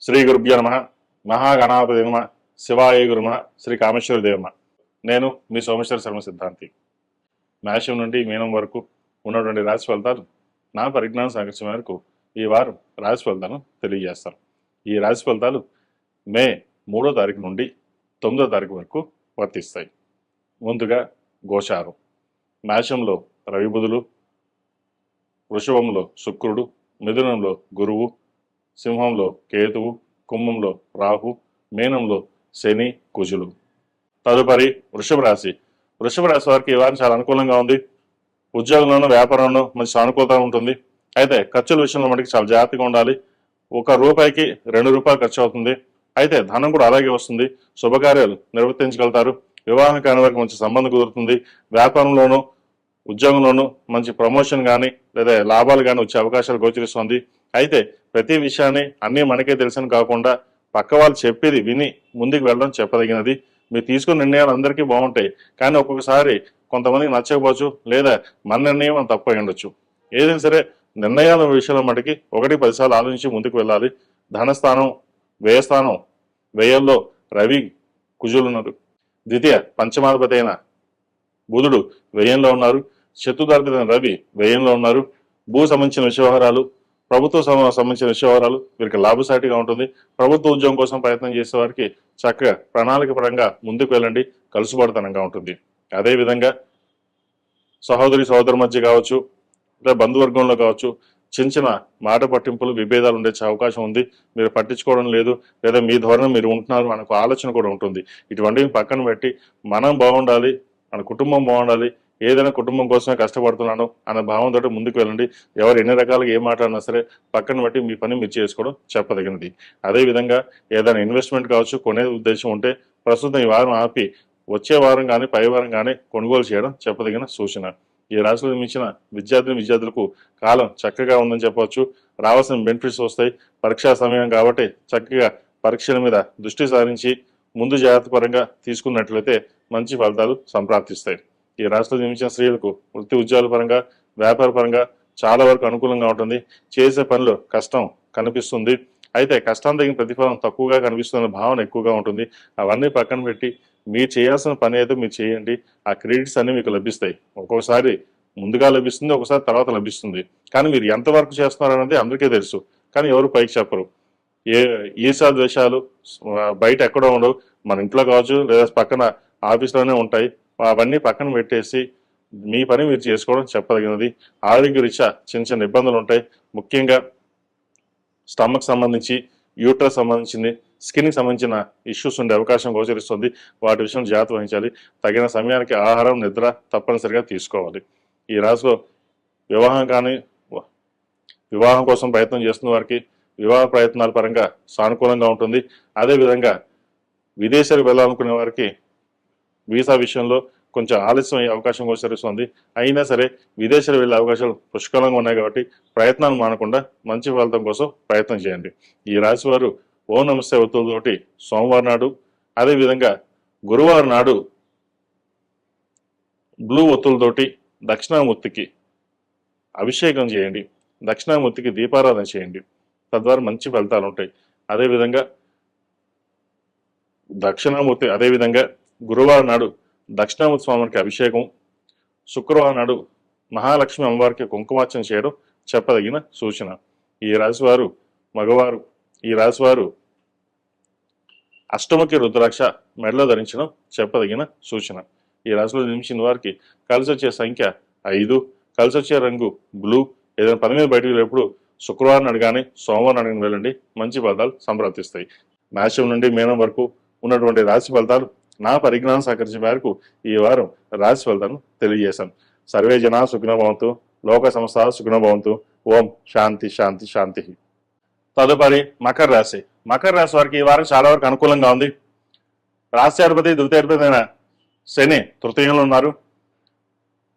శ్రీ గురుభ్యో నమః. మహాగణాధిపతి నమః. శివాయ గురు నమః. శ్రీ కామేశ్వర దేవ నమః. నేను మీ సోమేశ్వర శర్మ సిద్ధాంతి. మేషం నుండి మీనం వరకు ఉన్నటువంటి రాశి ఫలితాలు నా పరిజ్ఞాన సామర్థ్యం మేరకు ఈ వారం రాశి ఫలితాలను తెలియజేస్తాను. ఈ రాశి ఫలితాలు మే 3వ తారీఖు నుండి 9వ తారీఖు వరకు వర్తిస్తాయి. ముందుగా గోచారం. మేషంలో రవి బుధులు, వృషభంలో శుక్రుడు, మిథునంలో గురువు, సింహంలో కేతువు, కుంభంలో రాహు, మీనంలో శని, కుజులు. తదుపరి వృషభ రాశి. వృషభ రాశి వారికి ఈ వారం చాలా అనుకూలంగా ఉంది. ఉద్యోగంలోనూ వ్యాపారంలో మంచి సానుకూలత ఉంటుంది. అయితే ఖర్చుల విషయంలో మనకి చాలా జాగ్రత్తగా ఉండాలి. ₹1కి ₹2 ఖర్చు అవుతుంది. అయితే ధనం కూడా అలాగే వస్తుంది. శుభకార్యాలు నిర్వర్తించగలుగుతారు. వివాహం కాని వారికి మంచి సంబంధం కుదురుతుంది. వ్యాపారంలోనూ ఉద్యోగంలోనూ మంచి ప్రమోషన్ కానీ లేదా లాభాలు కానీ వచ్చే అవకాశాలు గోచరిస్తుంది. అయితే ప్రతి విషయాన్ని అన్నీ మనకే తెలుసని కాకుండా పక్క వాళ్ళు చెప్పేది విని ముందుకు వెళ్ళడం చెప్పదగినది. మీరు తీసుకున్న నిర్ణయాలు అందరికీ బాగుంటాయి, కానీ ఒక్కొక్కసారి కొంతమందికి నచ్చకపోవచ్చు, లేదా మన నిర్ణయం మనం తప్పు అయి ఉండొచ్చు. ఏదైనా సరే నిర్ణయాల విషయంలో మటుకి 1-10 సార్లు ఆలోచించి ముందుకు వెళ్ళాలి. ధనస్థానం, వ్యయస్థానం, వ్యయంలో రవి, కుజులు ఉన్నారు. ద్వితీయ పంచమాధిపతి అయిన బుధుడు వ్యయంలో ఉన్నారు. శత్రుదాధిపతి అయిన రవి వ్యయంలో ఉన్నారు. భూ సంబంధించిన వ్యవహారాలు, ప్రభుత్వ సంబంధించిన వ్యవహారాలు వీరికి లాభసాటిగా ఉంటుంది. ప్రభుత్వ ఉద్యోగం కోసం ప్రయత్నం చేసే వారికి చక్కగా ప్రణాళిక పరంగా ముందుకు వెళ్ళండి, కలుసుబాటుతనంగా ఉంటుంది. అదేవిధంగా సహోదరి మధ్య కావచ్చు, లేదా బంధువర్గంలో కావచ్చు, చిన్న చిన్న మాట పట్టింపులు, విభేదాలు ఉండే అవకాశం ఉంది. మీరు పట్టించుకోవడం లేదు, లేదా మీ ధోరణి మీరు ఉంటున్నారు అనే ఆలోచన కూడా ఉంటుంది. ఇటువంటివి పక్కన పెట్టి మనం బాగుండాలి, మన కుటుంబం బాగుండాలి, ఏదైనా కుటుంబం కోసమే కష్టపడుతున్నాను అన్న భావంతో ముందుకు వెళ్ళండి. ఎవరు ఎన్ని రకాలుగా ఏం మాట్లాడినా సరే పక్కన బట్టి మీ పని మీరు చేసుకోవడం చెప్పదగినది. అదేవిధంగా ఏదైనా ఇన్వెస్ట్మెంట్ కావచ్చు, కొనే ఉద్దేశం ఉంటే ప్రస్తుతం ఈ వారం ఆపి వచ్చే వారం కానీ పై వారం కానీ కొనుగోలు చేయడం చెప్పదగిన సూచన. ఈ రాశిలో నిర్మించిన విద్యార్థులకు కాలం చక్కగా ఉందని చెప్పవచ్చు. రావాల్సిన బెనిఫిట్స్ వస్తాయి. పరీక్షా సమయం కాబట్టి చక్కగా పరీక్షల మీద దృష్టి సారించి ముందు జాగ్రత్త పరంగా తీసుకున్నట్లయితే మంచి ఫలితాలు సంప్రాప్తిస్తాయి. ఈ రాష్ట్రంలో నిర్మించిన స్త్రీలకు వృత్తి ఉద్యోగాల పరంగా, వ్యాపార పరంగా చాలా వరకు అనుకూలంగా ఉంటుంది. చేసే పనిలో కష్టం కనిపిస్తుంది. అయితే కష్టం తగిన ప్రతిఫలం తక్కువగా కనిపిస్తున్న భావన ఎక్కువగా ఉంటుంది. అవన్నీ పక్కన పెట్టి మీరు చేయాల్సిన పని అయితే మీరు చేయండి. ఆ క్రెడిట్స్ అన్ని మీకు లభిస్తాయి. ఒక్కొక్కసారి ముందుగా లభిస్తుంది, ఒకసారి తర్వాత లభిస్తుంది. కానీ మీరు ఎంతవరకు చేస్తున్నారు అనేది అందరికీ తెలుసు, కానీ ఎవరు పైకి చెప్పరు. ఈర్ష్య ద్వేషాలు బయట ఎక్కడో ఉండవు, మన ఇంట్లో కావచ్చు లేదా పక్కన ఆఫీస్లోనే ఉంటాయి. అవన్నీ పక్కన పెట్టేసి మీ పని మీరు చేసుకోవడం చెప్పదగినది. ఆరోగ్య రీత్యా చిన్న చిన్న ఇబ్బందులు ఉంటాయి. ముఖ్యంగా స్టమక్ సంబంధించి, యూట్రస్ సంబంధించింది, స్కిన్కి సంబంధించిన ఇష్యూస్ ఉండే అవకాశం గోచరిస్తుంది. వాటి విషయంలో జాగ్రత్త వహించాలి. తగిన సమయానికి ఆహారం, నిద్ర తప్పనిసరిగా తీసుకోవాలి. ఈ రాశిలో వివాహం కోసం ప్రయత్నం చేస్తున్న వారికి వివాహ ప్రయత్నాల పరంగా సానుకూలంగా ఉంటుంది. అదేవిధంగా విదేశాలకు వెళ్ళాలనుకునే వారికి వీసా విషయంలో కొంచెం ఆలస్యం అయ్యే అవకాశం గోచరిస్తుంది. అయినా సరే విదేశాలు వెళ్ళే అవకాశాలు పుష్కలంగా ఉన్నాయి కాబట్టి ప్రయత్నాలు మానకుండా మంచి ఫలితం కోసం ప్రయత్నం చేయండి. ఈ రాశి వారు ఓం నమస్తే ఒత్తులతోటి సోమవారం నాడు, అదేవిధంగా గురువారం నాడు బ్లూ ఒత్తులతోటి దక్షిణామూర్తికి అభిషేకం చేయండి. దక్షిణామూర్తికి దీపారాధన చేయండి. తద్వారా మంచి ఫలితాలు ఉంటాయి. అదేవిధంగా గురువారం నాడు దక్షిణామూర్తి స్వామికి అభిషేకం, శుక్రవారం నాడు మహాలక్ష్మి అమ్మవారికి కుంకుమార్చన చేయడం చెప్పదగిన సూచన. ఈ రాశివారు అష్టముఖి రుద్రాక్ష మెడలో ధరించడం చెప్పదగిన సూచన. ఈ రాశిలో జన్మించిన వారికి కలిసి వచ్చే సంఖ్య 5, కలిసి వచ్చే రంగు బ్లూ. ఏదైనా పని మీద బయటకు వెళ్ళేప్పుడు శుక్రవారం నాడు కానీ సోమవారం నాడు వెళ్ళండి, మంచి ఫలితాలు సంప్రాప్తిస్తాయి. మేషం నుండి మీనం వరకు ఉన్నటువంటి రాశి ఫలితాలు నా పరిజ్ఞానం సహకరించిన మేరకు ఈ వారం రాశి ఫలితాలను తెలియజేశాను. సర్వే జనా సుఖినో భవంతు, లోక సమస్త సుఖినో భవంతు. ఓం శాంతి శాంతి శాంతి. తదుపరి మకర రాశి. మకర రాశి వారికి ఈ వారం చాలా వరకు అనుకూలంగా ఉంది. రాశ్యాధిపతి ద్వితీయాధిపతి అయిన శని తృతీయంలో ఉన్నారు.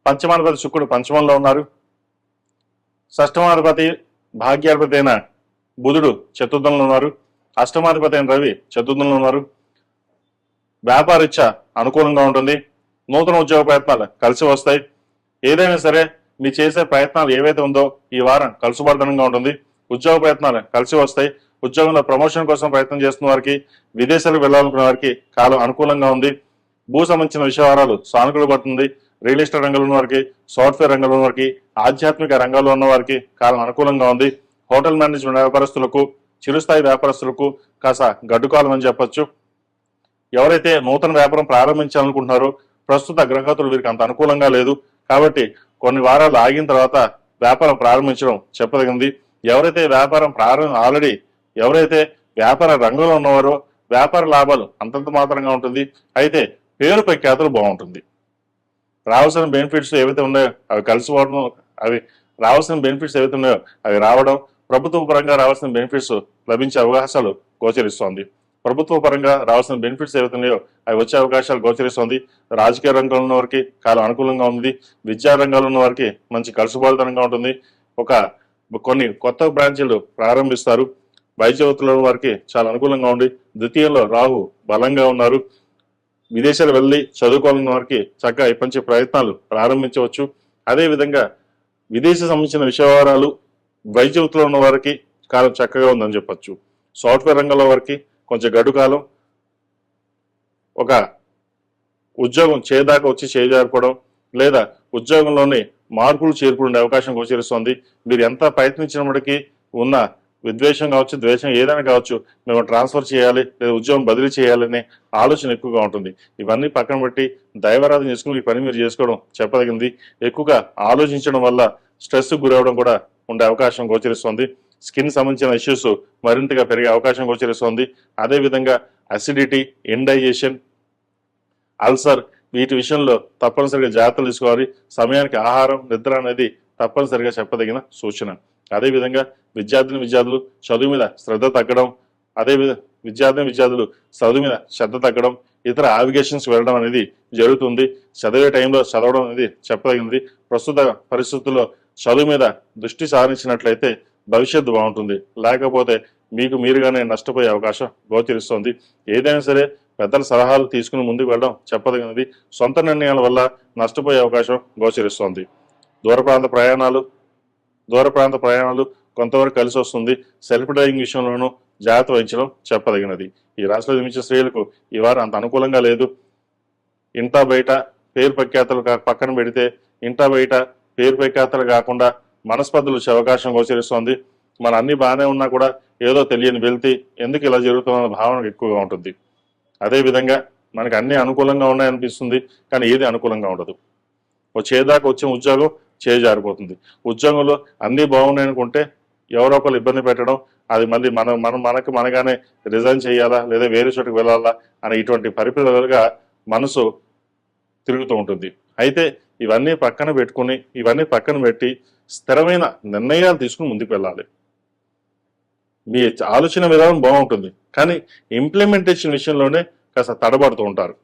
పంచమాధిపతి శుక్రుడు పంచమంలో ఉన్నారు. షష్టమాధిపతి భాగ్యాధిపతి అయిన బుధుడు చతుర్థంలో ఉన్నారు. అష్టమాధిపతి అయిన రవి చతుర్థంలో ఉన్నారు. వ్యాపారీత్యా అనుకూలంగా ఉంటుంది. నూతన ఉద్యోగ ప్రయత్నాలు కలిసి వస్తాయి. ఏదైనా సరే మీ చేసే ప్రయత్నాలు ఏవైతే ఉందో ఈ వారం కలుసుబడతనంగా ఉంటుంది. ఉద్యోగ ప్రయత్నాలు కలిసి వస్తాయి. ఉద్యోగంలో ప్రమోషన్ కోసం ప్రయత్నం చేస్తున్న వారికి, విదేశాలకు వెళ్ళాలనుకున్న వారికి కాలం అనుకూలంగా ఉంది. భూ సంబంధించిన విషయాలు సానుకూల పడుతుంది. రియల్ ఎస్టేట్ రంగంలో ఉన్న వారికి, సాఫ్ట్వేర్ రంగంలో ఉన్న వారికి, ఆధ్యాత్మిక రంగంలో ఉన్న వారికి కాలం అనుకూలంగా ఉంది. హోటల్ మేనేజ్మెంట్ వ్యాపారస్తులకు, చిరుస్థాయి వ్యాపారస్తులకు కాస్త గడ్డుకాలం అని చెప్పొచ్చు. ఎవరైతే నూతన వ్యాపారం ప్రారంభించాలనుకుంటున్నారో ప్రస్తుత గ్రహగతులు వీరికి అంత అనుకూలంగా లేదు. కాబట్టి కొన్ని వారాలు ఆగిన తర్వాత వ్యాపారం ప్రారంభించడం చెప్పదగింది. ఎవరైతే ఎవరైతే వ్యాపార రంగంలో ఉన్నవారో వ్యాపార లాభాలు అంతంత మాత్రంగా ఉంటుంది. అయితే పేరు ప్రఖ్యాతులు బాగుంటుంది. రావాల్సిన బెనిఫిట్స్ ఏవైతే ఉన్నాయో అవి కలిసిపోవడం, అవి రావడం, ప్రభుత్వ పరంగా రావాల్సిన బెనిఫిట్స్ లభించే అవకాశాలు గోచరిస్తోంది. ప్రభుత్వ పరంగా రావాల్సిన బెనిఫిట్స్ ఏవైతే ఉన్నాయో అవి వచ్చే అవకాశాలు గోచరిస్తోంది. రాజకీయ రంగంలో ఉన్న వారికి కాలం అనుకూలంగా ఉంది. విద్యా రంగంలో ఉన్న వారికి మంచి కలుసుబాటుతనంగా ఉంటుంది. కొన్ని కొత్త బ్రాంచీలు ప్రారంభిస్తారు. వైద్య వృత్తిలో ఉన్న వారికి చాలా అనుకూలంగా ఉంది. ద్వితీయంలో రాహు బలంగా ఉన్నారు. విదేశాలు వెళ్ళి చదువుకోవాలన్న వారికి చక్కగా ఇప్పటి ప్రయత్నాలు ప్రారంభించవచ్చు. అదేవిధంగా విదేశీ సంబంధించిన విషయాలు వైద్య వృత్తిలో ఉన్న వారికి కాలం చక్కగా ఉందని చెప్పొచ్చు. సాఫ్ట్వేర్ రంగంలో వారికి కొంచెం గడు కాలం, ఒక ఉద్యోగం చేదాకా వచ్చి చేజారిపోవడం లేదా ఉద్యోగంలోని మార్పులు చేర్పులు ఉండే అవకాశం గోచరిస్తోంది. మీరు ఎంత ప్రయత్నించినప్పటికీ ఉన్న విద్వేషం కావచ్చు, ద్వేషం ఏదైనా కావచ్చు, మేము ట్రాన్స్ఫర్ చేయాలి లేదా ఉద్యోగం బదిలీ చేయాలనే ఆలోచన ఎక్కువగా ఉంటుంది. ఇవన్నీ పక్కన పెట్టి దైవారాధన చేసుకుని ఈ పని మీరు చేసుకోవడం చెప్పదగింది. ఎక్కువగా ఆలోచించడం వల్ల స్ట్రెస్ గురవడం కూడా ఉండే అవకాశం గోచరిస్తోంది. స్కిన్ సంబంధించిన ఇష్యూస్ మరింతగా పెరిగే అవకాశం గోచరిస్తోంది. అదేవిధంగా అసిడిటీ, ఇండైజెషన్, అల్సర్ వీటి విషయంలో తప్పనిసరిగా జాగ్రత్తలు తీసుకోవాలి. సమయానికి ఆహారం, నిద్ర అనేది తప్పనిసరిగా చెప్పదగిన సూచన. అదేవిధంగా విద్యార్థులు చదువు మీద శ్రద్ధ తగ్గడం, విద్యార్థులు చదువు మీద శ్రద్ధ తగ్గడం, ఇతర ఆవిగేషన్స్ వెళ్ళడం అనేది జరుగుతుంది. చదివే టైంలో చదవడం అనేది చెప్పదగినది. ప్రస్తుత పరిస్థితుల్లో చదువు మీద దృష్టి సారించినట్లయితే భవిష్యత్తు బాగుంటుంది. లేకపోతే మీకు మీరుగానే నష్టపోయే అవకాశం గోచరిస్తోంది. ఏదైనా సరే పెద్దల సలహాలు తీసుకుని ముందుకు వెళ్ళడం చెప్పదగినది. సొంత నిర్ణయాల వల్ల నష్టపోయే అవకాశం గోచరిస్తోంది. దూర ప్రాంత ప్రయాణాలు కొంతవరకు కలిసి వస్తుంది. సెల్ఫ్ డ్రైవింగ్ విషయంలోనూ జాగ్రత్త వహించడం చెప్పదగినది. ఈ రాశిలో జన్మించిన స్త్రీలకు ఈ వారం అంత అనుకూలంగా లేదు. ఇంటా బయట పేరు ప్రఖ్యాతలు పక్కన పెడితే ఇంటా బయట పేరు ప్రఖ్యాతలు కాకుండా మనస్పర్ధలు వచ్చే అవకాశం గోచరిస్తోంది. మన అన్ని బాగానే ఉన్నా కూడా ఏదో తెలియని వెళ్తే ఎందుకు ఇలా జరుగుతుందన్న భావన ఎక్కువగా ఉంటుంది. అదేవిధంగా మనకి అన్ని అనుకూలంగా ఉన్నాయనిపిస్తుంది, కానీ ఏది అనుకూలంగా ఉండదు. చేదాకా వచ్చిన ఉద్యోగం చేజారిపోతుంది. ఉద్యోగంలో అన్నీ బాగున్నాయనుకుంటే ఎవరో ఒకరు ఇబ్బంది పెట్టడం, అది మళ్ళీ మనగానే రిజైన్ చేయాలా లేదా వేరే చోటుకు వెళ్ళాలా అనే ఇటువంటి పరిస్థితులుగా మనసు తిరుగుతూ ఉంటుంది. అయితే ఇవన్నీ పక్కన పెట్టి స్థిరమైన నిర్ణయాలు తీసుకుని ముందుకు వెళ్ళాలి. మీ ఆలోచన విధానం బాగుంటుంది, కానీ ఇంప్లిమెంటేషన్ విషయంలోనే కాస్త తడబడుతూ ఉంటారు.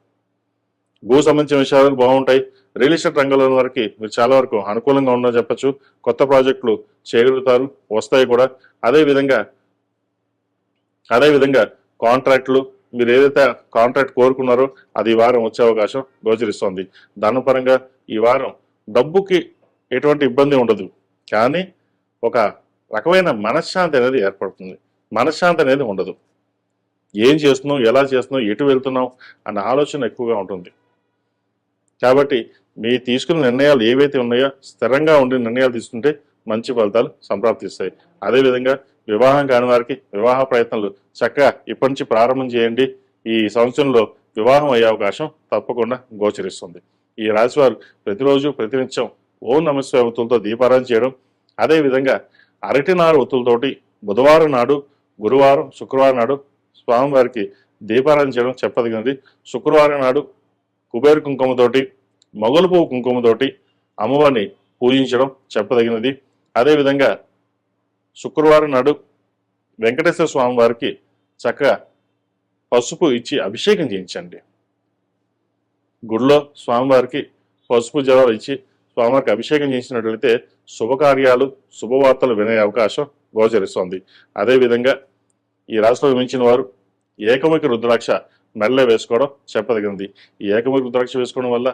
భూ సంబంధించిన విషయాలు బాగుంటాయి. రియల్ ఎస్టేట్ రంగంలో వరకు మీరు చాలా వరకు అనుకూలంగా ఉందని చెప్పచ్చు. కొత్త ప్రాజెక్టులు చేయగలుగుతారు, వస్తాయి కూడా. అదేవిధంగా కాంట్రాక్టులు, మీరు ఏదైతే కాంట్రాక్ట్ కోరుకున్నారో అది ఈ వారం వచ్చే అవకాశం గోచరిస్తోంది. ధనపరంగా ఈ వారం డబ్బుకి ఎటువంటి ఇబ్బంది ఉండదు, కానీ ఒక రకమైన మనశ్శాంతి అనేది ఏర్పడుతుంది. మనశ్శాంతి అనేది ఉండదు. ఏం చేస్తున్నావు, ఎలా చేస్తున్నావు, ఎటు వెళ్తున్నావు అన్న ఆలోచన ఎక్కువగా ఉంటుంది. కాబట్టి మీ తీసుకున్న నిర్ణయాలు ఏవైతే ఉన్నాయో స్థిరంగా ఉండే నిర్ణయాలు తీసుకుంటే మంచి ఫలితాలు సంప్రాప్తిస్తాయి. అదేవిధంగా వివాహం కాని వారికి వివాహ ప్రయత్నాలు చక్కగా ఇప్పటి నుంచి ప్రారంభం చేయండి. ఈ సంవత్సరంలో వివాహం అయ్యే అవకాశం తప్పకుండా గోచరిస్తుంది. ఈ రాశి వారు ప్రతిరోజు ప్రతినిత్యం ఓం నమఃశివాయ ఒత్తులతో దీపారాధన చేయడం, అదేవిధంగా అరటినారు ఒత్తులతోటి బుధవారం నాడు, గురువారం, శుక్రవారం నాడు స్వామివారికి దీపారాధన చేయడం చెప్పదగినది. శుక్రవారం నాడు కుబేర కుంకుమతోటి, మొగలు పువ్వు కుంకుమతోటి అమ్మవారిని పూజించడం చెప్పదగినది. అదేవిధంగా శుక్రవారం నాడు వెంకటేశ్వర స్వామి వారికి చక్కగా పసుపు ఇచ్చి అభిషేకం చేయించండి. గుడిలో స్వామివారికి పసుపు జలాలు ఇచ్చి స్వామివారికి అభిషేకం చేసినట్లయితే శుభకార్యాలు, శుభవార్తలు వినే అవకాశం గోచరిస్తోంది. అదేవిధంగా ఈ రాశిలో జన్మించిన వారు ఏకముఖి రుద్రాక్ష మెడలో వేసుకోవడం చెప్పదగినది. ఈ ఏకముఖి రుద్రాక్ష వేసుకోవడం వల్ల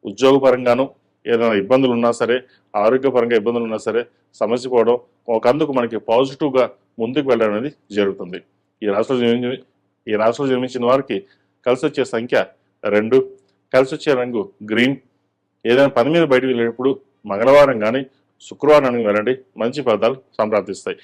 ఉద్యోగపరంగాను, ఏదైనా ఇబ్బందులు ఉన్నా సరే, ఆరోగ్యపరంగా ఇబ్బందులు ఉన్నా సరే సమసిపోవడం, ఒకందుకు మనకి పాజిటివ్గా ముందుకు వెళ్ళడం అనేది జరుగుతుంది. ఈ రాశిలో జన్మించిన వారికి కలిసి వచ్చే సంఖ్య 2, కలిసి వచ్చే రంగు గ్రీన్. ఏదైనా పని మీద బయటకు వెళ్ళేటప్పుడు మంగళవారం కానీ శుక్రవారం వెళ్ళండి, మంచి ఫలితాలు సంప్రాప్తిస్తాయి.